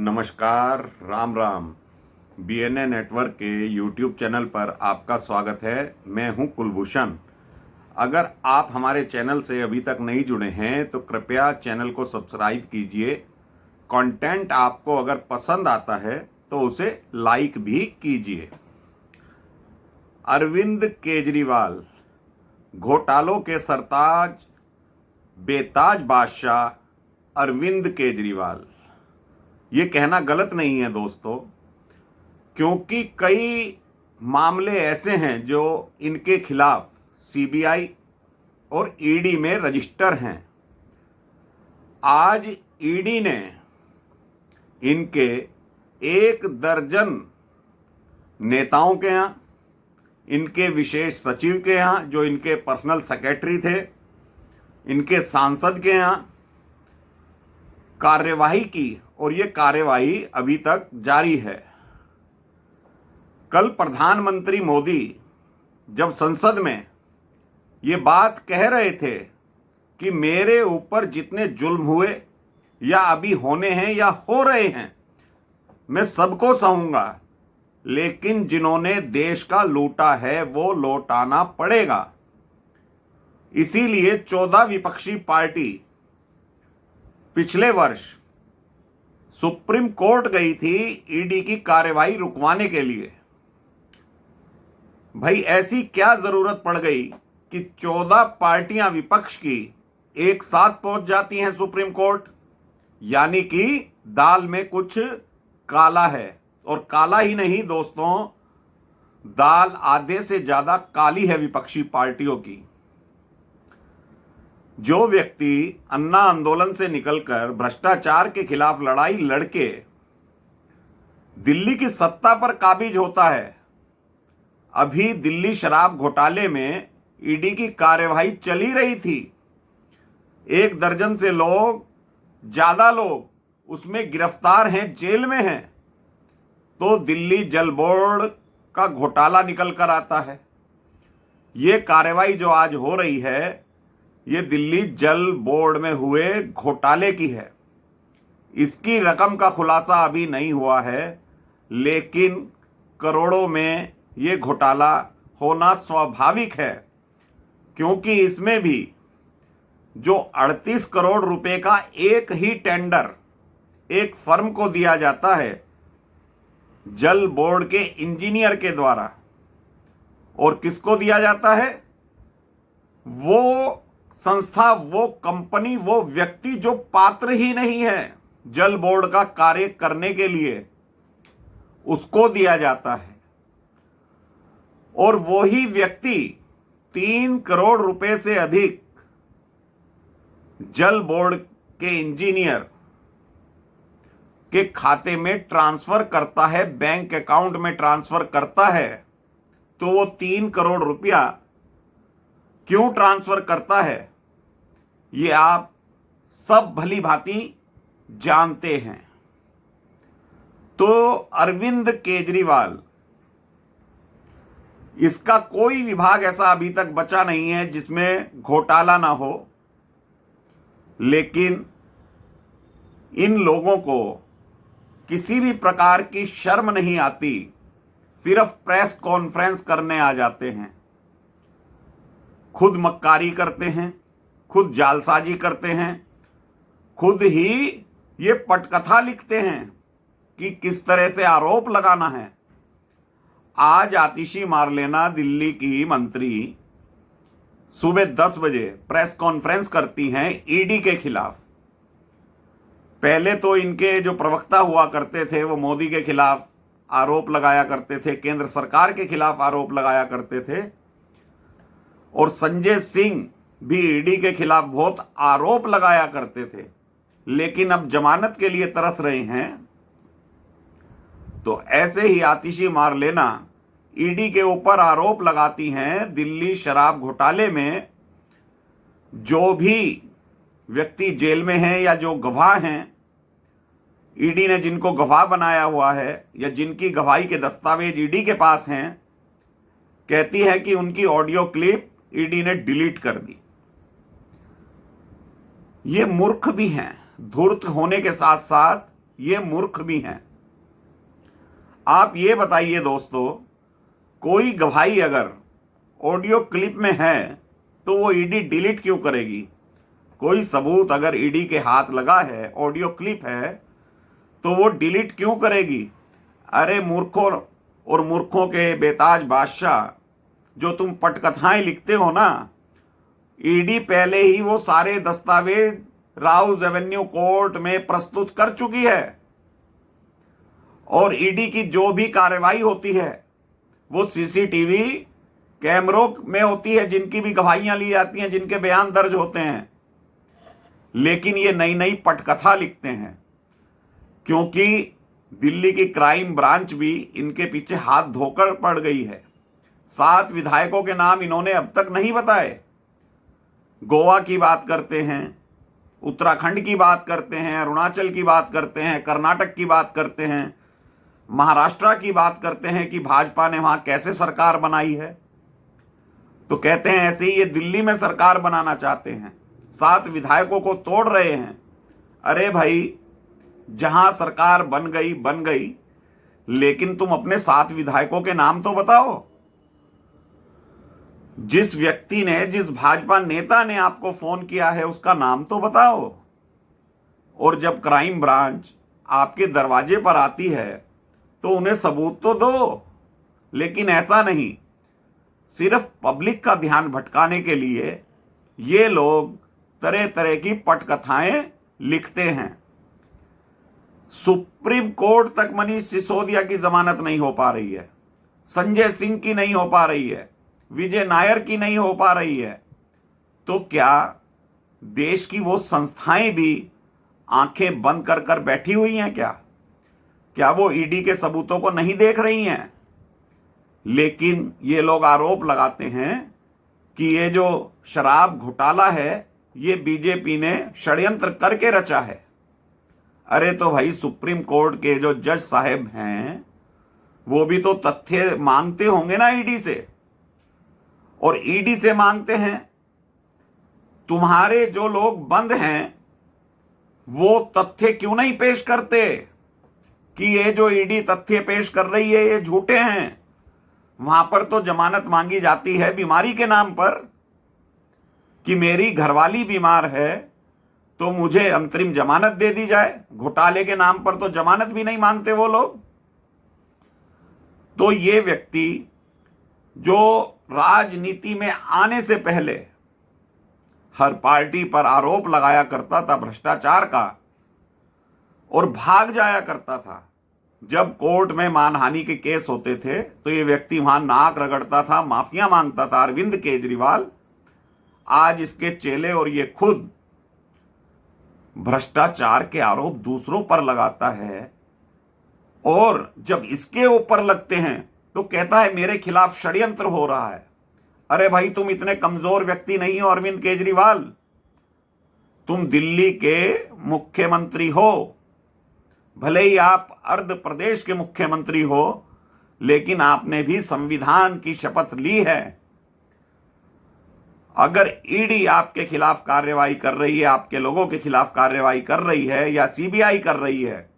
नमस्कार, Ram Ram. BNA network के YouTube channel पर आपका स्वागत है। मैं हूं कुलभूषण। अगर आप हमारे चैनल से अभी तक नहीं जुड़े हैं तो कृपया चैनल को सब्सक्राइब कीजिए। कंटेंट आपको अगर पसंद आता है तो उसे लाइक भी कीजिए। अरविंद केजरीवाल घोटालों के सरताज, बेताज बादशाह अरविंद केजरीवाल। ये कहना गलत नहीं है दोस्तों, क्योंकि कई मामले ऐसे हैं जो इनके खिलाफ सीबीआई और ईडी में रजिस्टर हैं। आज ईडी ने इनके 1 दर्जन नेताओं के यहाँ, इनके विशेष सचिव के यहाँ जो इनके पर्सनल सेक्रेटरी थे, इनके सांसद के यहाँ कार्यवाही की और ये कार्यवाही अभी तक जारी है। कल प्रधानमंत्री मोदी जब संसद में ये बात कह रहे थे कि मेरे ऊपर जितने जुल्म हुए या अभी होने हैं या हो रहे हैं, मैं सबको सहूंगा, लेकिन जिन्होंने देश का लूटा है वो लौटाना पड़ेगा। इसीलिए 14 विपक्षी पार्टी पिछले वर्ष सुप्रीम कोर्ट गई थी ईडी की कार्यवाही रुकवाने के लिए। भाई ऐसी क्या जरूरत पड़ गई कि 14 पार्टियां विपक्ष की एक साथ पहुंच जाती हैं सुप्रीम कोर्ट? यानी कि दाल में कुछ काला है। और काला ही नहीं दोस्तों, दाल आधे से ज्यादा काली है विपक्षी पार्टियों की। जो व्यक्ति अन्ना आंदोलन से निकलकर भ्रष्टाचार के खिलाफ लड़ाई लड़के दिल्ली की सत्ता पर काबिज होता है, अभी दिल्ली शराब घोटाले में ईडी की कार्यवाही चली रही थी, 1 दर्जन से ज्यादा लोग उसमें गिरफ्तार हैं, जेल में हैं, तो दिल्ली जल बोर्ड का घोटाला निकल कर आता है। ये कार्यवाही जो आज हो रही है ये दिल्ली जल बोर्ड में हुए घोटाले की है। इसकी रकम का खुलासा अभी नहीं हुआ है, लेकिन करोड़ों में ये घोटाला होना स्वाभाविक है, क्योंकि इसमें भी जो 38 करोड़ रुपए का एक ही टेंडर एक फर्म को दिया जाता है जल बोर्ड के इंजीनियर के द्वारा, और किसको दिया जाता है? वो संस्था, वो कंपनी, वो व्यक्ति जो पात्र ही नहीं है जल बोर्ड का कार्य करने के लिए, उसको दिया जाता है। और वो ही व्यक्ति 3 करोड़ रुपए से अधिक जल बोर्ड के इंजीनियर के खाते में ट्रांसफर करता है, बैंक अकाउंट में ट्रांसफर करता है। तो वो 3 करोड़ रुपया क्यों ट्रांसफर करता है ये आप सब भली भांति जानते हैं। तो अरविंद केजरीवाल, इसका कोई विभाग ऐसा अभी तक बचा नहीं है जिसमें घोटाला ना हो, लेकिन इन लोगों को किसी भी प्रकार की शर्म नहीं आती, सिर्फ प्रेस कॉन्फ्रेंस करने आ जाते हैं, खुद मक्कारी करते हैं, खुद जालसाजी करते हैं, खुद ही ये पटकथा लिखते हैं कि किस तरह से आरोप लगाना है। आज आतिशी मारलेना दिल्ली की मंत्री सुबह 10 बजे प्रेस कॉन्फ्रेंस करती हैं ईडी के खिलाफ। पहले तो इनके जो प्रवक्ता हुआ करते थे वो मोदी के खिलाफ आरोप लगाया करते थे, केंद्र सरकार के खिलाफ आरोप लगाया करते थे, और संजय सिंह भी ईडी के खिलाफ बहुत आरोप लगाया करते थे, लेकिन अब जमानत के लिए तरस रहे हैं। तो ऐसे ही आतिशी मारलेना ईडी के ऊपर आरोप लगाती हैं दिल्ली शराब घोटाले में जो भी व्यक्ति जेल में हैं या जो गवाह हैं, ईडी ने जिनको गवाह बनाया हुआ है या जिनकी गवाही के दस्तावेज ईडी के पास हैं, कहती है कि उनकी ऑडियो क्लिप ईडी ने डिलीट कर दी। ये मूर्ख भी हैं, धूर्त होने के साथ साथ ये मूर्ख भी हैं। आप ये बताइए दोस्तों, कोई गवाही अगर ऑडियो क्लिप में है तो वो ईडी डिलीट क्यों करेगी? कोई सबूत अगर ईडी के हाथ लगा है, ऑडियो क्लिप है, तो वो डिलीट क्यों करेगी? अरे मूर्खों और मूर्खों के बेताज बादशाह, जो तुम पटकथाएं लिखते हो ना, ईडी पहले ही वो सारे दस्तावेज राउज एवेन्यू कोर्ट में प्रस्तुत कर चुकी है और ईडी की जो भी कार्रवाई होती है वो सीसीटीवी कैमरों में होती है, जिनकी भी गवाहियां ली जाती हैं, जिनके बयान दर्ज होते हैं। लेकिन ये नई नई पटकथा लिखते हैं, क्योंकि दिल्ली की क्राइम ब्रांच भी इनके पीछे हाथ धोकर पड़ गई है। 7 विधायकों के नाम इन्होंने अब तक नहीं बताए। गोवा की बात करते हैं, उत्तराखंड की बात करते हैं, अरुणाचल की बात करते हैं, कर्नाटक की बात करते हैं, महाराष्ट्र की बात करते हैं कि भाजपा ने वहां कैसे सरकार बनाई है। तो कहते हैं ऐसे ही ये दिल्ली में सरकार बनाना चाहते हैं, 7 विधायकों को तोड़ रहे हैं। अरे भाई, जहां सरकार बन गई, लेकिन तुम अपने 7 विधायकों के नाम तो बताओ। जिस व्यक्ति ने, जिस भाजपा नेता ने आपको फोन किया है, उसका नाम तो बताओ। और जब क्राइम ब्रांच आपके दरवाजे पर आती है तो उन्हें सबूत तो दो। लेकिन ऐसा नहीं, सिर्फ पब्लिक का ध्यान भटकाने के लिए ये लोग तरह तरह की पटकथाएं लिखते हैं। सुप्रीम कोर्ट तक मनीष सिसोदिया की जमानत नहीं हो पा रही है, संजय सिंह की नहीं हो पा रही है, विजय नायर की नहीं हो पा रही है, तो क्या देश की वो संस्थाएं भी आंखें बंद कर कर बैठी हुई हैं? क्या वो ईडी के सबूतों को नहीं देख रही हैं? लेकिन ये लोग आरोप लगाते हैं कि ये जो शराब घोटाला है, ये बीजेपी ने षड्यंत्र करके रचा है। अरे तो भाई, सुप्रीम कोर्ट के जो जज साहब हैं वो भी तो तथ्य मांगते होंगे ना ईडी से, और ईडी से मांगते हैं। तुम्हारे जो लोग बंद हैं वो तथ्य क्यों नहीं पेश करते कि ये जो ईडी तथ्य पेश कर रही है ये झूठे हैं? वहां पर तो जमानत मांगी जाती है बीमारी के नाम पर, कि मेरी घरवाली बीमार है तो मुझे अंतरिम जमानत दे दी जाए। घोटाले के नाम पर तो जमानत भी नहीं मांगते वो लोग। तो ये व्यक्ति जो राजनीति में आने से पहले हर पार्टी पर आरोप लगाया करता था भ्रष्टाचार का और भाग जाया करता था, जब कोर्ट में मानहानि के केस होते थे तो ये व्यक्ति वहां नाक रगड़ता था, माफिया मांगता था। अरविंद केजरीवाल आज इसके चेले और ये खुद भ्रष्टाचार के आरोप दूसरों पर लगाता है, और जब इसके ऊपर लगते हैं तो कहता है मेरे खिलाफ षड्यंत्र हो रहा है। अरे भाई, तुम इतने कमजोर व्यक्ति नहीं हो अरविंद केजरीवाल। तुम दिल्ली के मुख्यमंत्री हो, भले ही आप अर्ध प्रदेश के मुख्यमंत्री हो, लेकिन आपने भी संविधान की शपथ ली है। अगर ईडी आपके खिलाफ कार्रवाई कर रही है, आपके लोगों के खिलाफ कार्रवाई कर रही है, या सीबीआई कर रही है,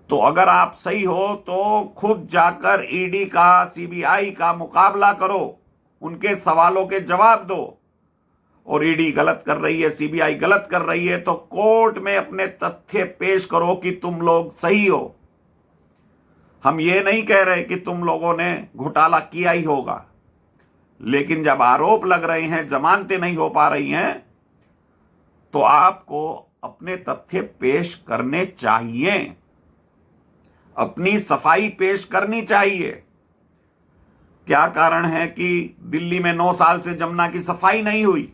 तो अगर आप सही हो तो खुद जाकर ईडी का, सीबीआई का मुकाबला करो, उनके सवालों के जवाब दो। और ईडी गलत कर रही है, सीबीआई गलत कर रही है, तो कोर्ट में अपने तथ्य पेश करो कि तुम लोग सही हो। हम ये नहीं कह रहे कि तुम लोगों ने घोटाला किया ही होगा, लेकिन जब आरोप लग रहे हैं, जमानतें नहीं हो पा रही हैं, तो आपको अपने तथ्य पेश करने चाहिए, अपनी सफाई पेश करनी चाहिए। क्या कारण है कि दिल्ली में 9 साल से जमुना की सफाई नहीं हुई?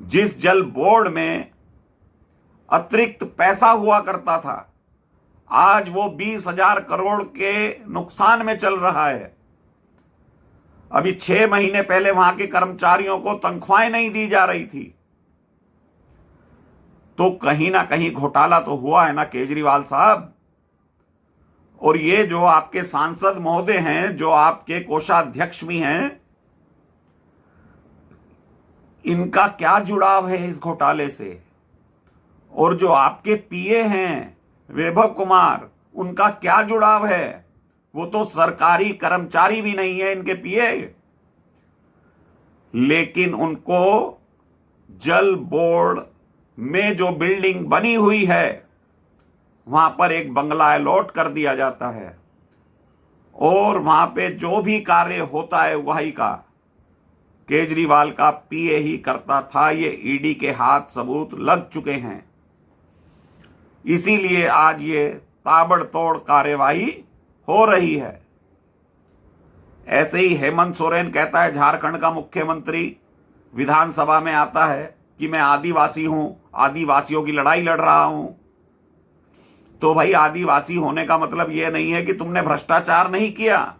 जिस जल बोर्ड में अतिरिक्त पैसा हुआ करता था, आज वो 20,000 करोड़ के नुकसान में चल रहा है। अभी 6 महीने पहले वहां के कर्मचारियों को तनख्वाहें नहीं दी जा रही थी। तो कहीं ना कहीं घोटाला तो हुआ है ना केजरीवाल साहब। और ये जो आपके सांसद महोदय हैं, जो आपके कोषाध्यक्ष भी हैं, इनका क्या जुड़ाव है इस घोटाले से? और जो आपके पीए हैं वैभव कुमार, उनका क्या जुड़ाव है? वो तो सरकारी कर्मचारी भी नहीं है इनके पीए, लेकिन उनको जल बोर्ड में जो बिल्डिंग बनी हुई है वहां पर एक बंगला अलॉट कर दिया जाता है और वहां पे जो भी कार्य होता है वही का केजरीवाल का पीए ही करता था। ये ईडी के हाथ सबूत लग चुके हैं, इसीलिए आज ये ताबड़तोड़ कार्यवाही हो रही है। ऐसे ही हेमंत सोरेन कहता है, झारखंड का मुख्यमंत्री विधानसभा में आता है कि मैं आदिवासी हूं, आदिवासियों की लड़ाई लड़ रहा हूं। तो भाई आदिवासी होने का मतलब यह नहीं है कि तुमने भ्रष्टाचार नहीं किया।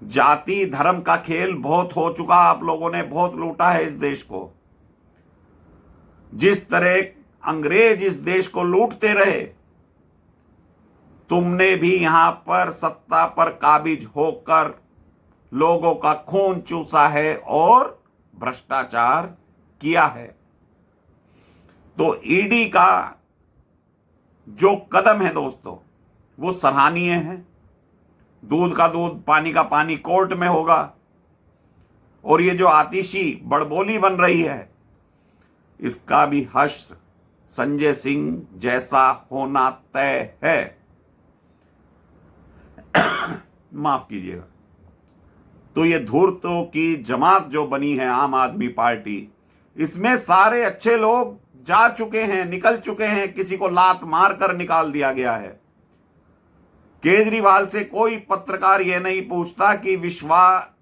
जाति धर्म का खेल बहुत हो चुका, आप लोगों ने बहुत लूटा है इस देश को। जिस तरह अंग्रेज इस देश को लूटते रहे, तुमने भी यहां पर सत्ता पर काबिज होकर लोगों का खून चूसा है और भ्रष्टाचार किया है। तो ईडी का जो कदम है दोस्तों, वो सराहनीय है। दूध का दूध पानी का पानी कोर्ट में होगा। और ये जो आतिशी बड़बोली बन रही है, इसका भी हश्र संजय सिंह जैसा होना तय है। माफ कीजिएगा। तो ये धूर्तों की जमात जो बनी है आम आदमी पार्टी, इसमें सारे अच्छे लोग जा चुके हैं, निकल चुके हैं, किसी को लात मार कर निकाल दिया गया है। केजरीवाल से कोई पत्रकार यह नहीं पूछता कि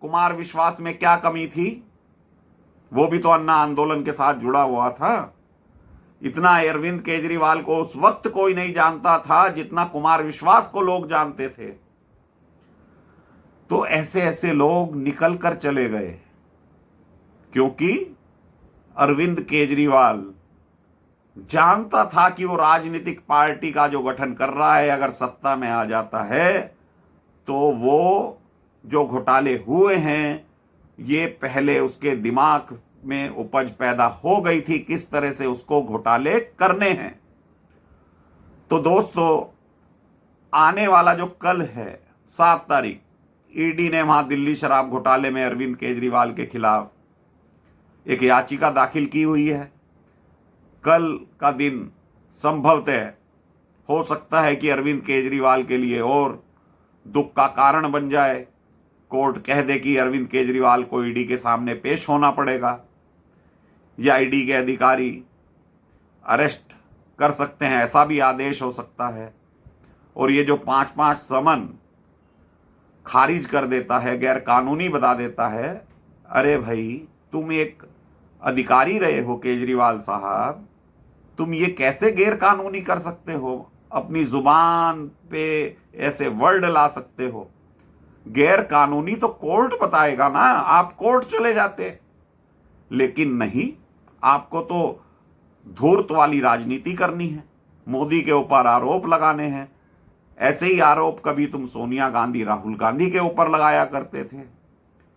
कुमार विश्वास में क्या कमी थी। वो भी तो अन्ना आंदोलन के साथ जुड़ा हुआ था। इतना अरविंद केजरीवाल को उस वक्त कोई नहीं जानता था जितना कुमार विश्वास को लोग जानते थे। तो ऐसे ऐसे लोग निकल कर चले गए क्योंकि अरविंद केजरीवाल जानता था कि वो राजनीतिक पार्टी का जो गठन कर रहा है, अगर सत्ता में आ जाता है तो वो जो घोटाले हुए हैं ये पहले उसके दिमाग में उपज पैदा हो गई थी, किस तरह से उसको घोटाले करने हैं। तो दोस्तों, आने वाला जो कल है 7 तारीख, ईडी ने वहां दिल्ली शराब घोटाले में अरविंद केजरीवाल के खिलाफ एक याचिका दाखिल की हुई है। कल का दिन संभवतः हो सकता है कि अरविंद केजरीवाल के लिए और दुख का कारण बन जाए। कोर्ट कह दे कि अरविंद केजरीवाल को ईडी के सामने पेश होना पड़ेगा या ईडी के अधिकारी अरेस्ट कर सकते हैं, ऐसा भी आदेश हो सकता है। और ये जो 5-5 समन खारिज कर देता है, गैर कानूनी बता देता है। अरे भाई, तुम एक अधिकारी रहे हो केजरीवाल साहब, तुम ये कैसे गैर कानूनी कर सकते हो? अपनी जुबान पे ऐसे वर्ड ला सकते हो? गैर कानूनी तो कोर्ट बताएगा ना, आप कोर्ट चले जाते। लेकिन नहीं, आपको तो धूर्त वाली राजनीति करनी है, मोदी के ऊपर आरोप लगाने हैं। ऐसे ही आरोप कभी तुम सोनिया गांधी, राहुल गांधी के ऊपर लगाया करते थे,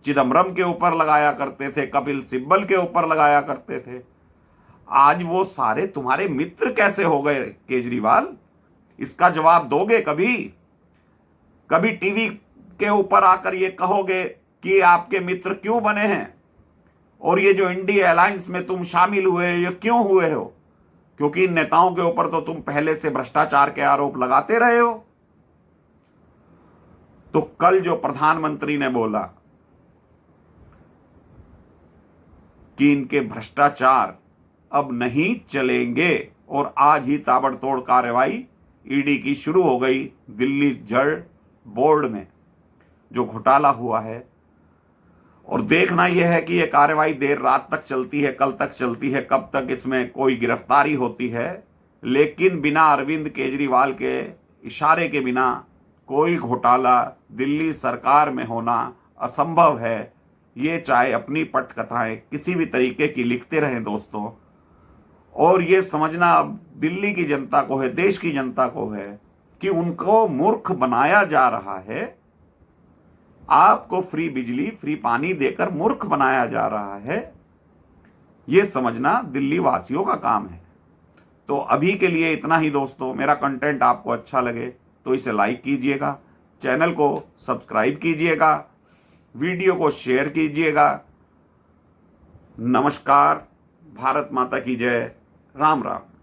चिदम्बरम के ऊपर लगाया करते थे, कपिल सिब्बल के ऊपर लगाया करते थे। आज वो सारे तुम्हारे मित्र कैसे हो गए केजरीवाल? इसका जवाब दोगे कभी? कभी टीवी के ऊपर आकर ये कहोगे कि आपके मित्र क्यों बने हैं और ये जो इंडिया अलायंस में तुम शामिल हुए ये क्यों हुए हो? क्योंकि इन नेताओं के ऊपर तो तुम पहले से भ्रष्टाचार के आरोप लगाते रहे हो। तो कल जो प्रधानमंत्री ने बोला कि इनके भ्रष्टाचार अब नहीं चलेंगे और आज ही ताबड़तोड़ कार्रवाई ईडी की शुरू हो गई दिल्ली जल बोर्ड में जो घोटाला हुआ है। और देखना यह है कि यह कार्रवाई देर रात तक चलती है, कल तक चलती है, कब तक इसमें कोई गिरफ्तारी होती है। लेकिन बिना अरविंद केजरीवाल के इशारे के बिना कोई घोटाला दिल्ली सरकार में होना असंभव है। ये चाहे अपनी पटकथाएं किसी भी तरीके की लिखते रहें दोस्तों, और ये समझना अब दिल्ली की जनता को है, देश की जनता को है कि उनको मूर्ख बनाया जा रहा है। आपको फ्री बिजली, फ्री पानी देकर मूर्ख बनाया जा रहा है। ये समझना दिल्ली वासियों का काम है। तो अभी के लिए इतना ही दोस्तों। मेरा कंटेंट आपको अच्छा लगे तो इसे लाइक कीजिएगा, चैनल को सब्सक्राइब कीजिएगा, वीडियो को शेयर कीजिएगा। नमस्कार, भारत माता की जय, राम राम।